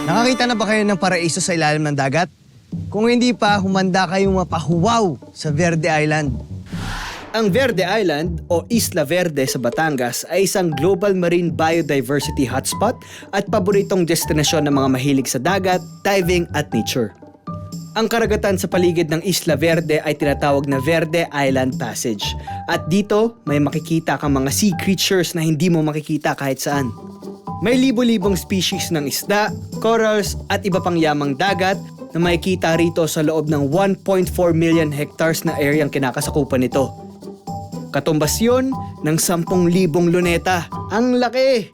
Nakakita na ba kayo ng paraiso sa ilalim ng dagat? Kung hindi pa, humanda kayong mapahuwaw sa Verde Island. Ang Verde Island o Isla Verde sa Batangas ay isang global marine biodiversity hotspot at paboritong destinasyon ng mga mahilig sa dagat, diving at nature. Ang karagatan sa paligid ng Isla Verde ay tinatawag na Verde Island Passage. At dito, may makikita kang mga sea creatures na hindi mo makikita kahit saan. May libo-libong species ng isda, corals at iba pang yamang dagat na makikita rito sa loob ng 1.4 million hectares na areang kinakasakupan nito. Katumbas yun ng 10,000 luneta. Ang laki!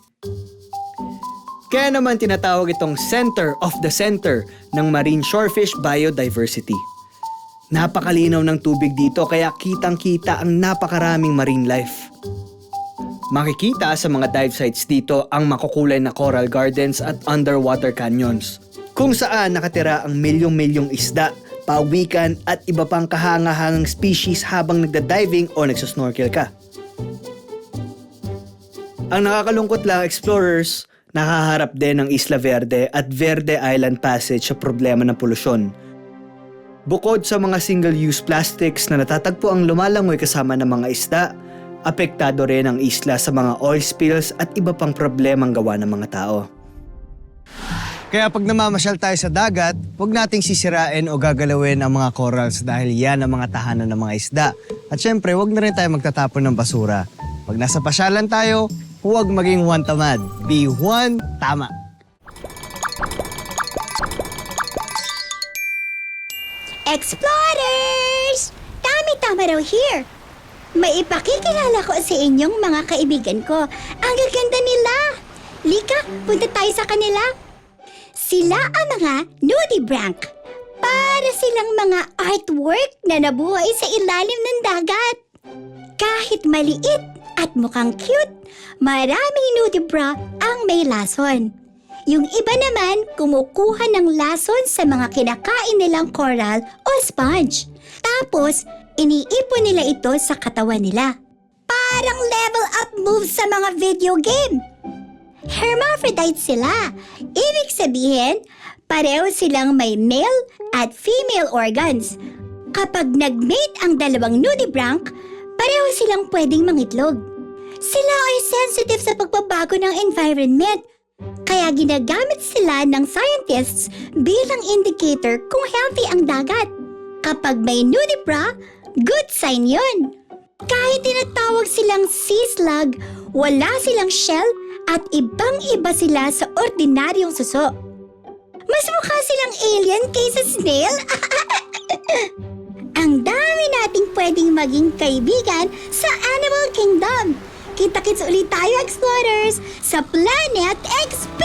Kaya naman tinatawag itong center of the center ng marine shorefish biodiversity. Napakalinaw ng tubig dito kaya kitang-kita ang napakaraming marine life. Makikita sa mga dive sites dito ang makukulay na coral gardens at underwater canyons, kung saan nakatira ang milyong-milyong isda, pawikan at iba pang kahanga-hangang species habang nagda-diving o nagsasnorkel ka. Ang nakakalungkot lang, explorers, nakaharap din ng Isla Verde at Verde Island Passage sa problema ng polusyon. Bukod sa mga single-use plastics na natatagpo ang lumalangoy kasama ng mga isda, apektado rin ang isla sa mga oil spills at iba pang problemang gawa ng mga tao. Kaya pag namamasyal tayo sa dagat, huwag nating sisirain o gagalawin ang mga corals dahil yan ang mga tahanan ng mga isda. At syempre, huwag na rin tayo magtatapon ng basura. Pag nasa pasyalan tayo, huwag maging one tamad. Be one tama. Explorers! Tama-tama raw here. May ipakikilala ko sa inyong mga kaibigan ko. Ang gaganda nila. Lika, punta tayo sa kanila. Sila ang mga nudibranch. Para silang mga artwork na nabuhay sa ilalim ng dagat. Kahit maliit at mukhang cute, maraming nudibra ang may lason. Yung iba naman kumukuha ng lason sa mga kinakain nilang coral o sponge. Tapos, iniipon nila ito sa katawan nila. Parang level up moves sa mga video game. Hermaphrodite sila. Ibig sabihin, pareho silang may male at female organs. Kapag nag-mate ang dalawang nudibranch, pareho silang pwedeng mangitlog. Sila ay sensitive sa pagbabago ng environment, kaya ginagamit sila ng scientists bilang indicator kung healthy ang dagat. Kapag may nudibra, good sign yun. Kahit tinatawag silang sea slug, wala silang shell at ibang-iba sila sa ordinaryong suso. Mas mukha silang alien kaysa snail. Ang dami nating pwedeng maging kaibigan sa Animal Kingdom. Kita-kits ulit tayo, explorers, sa Planet XP!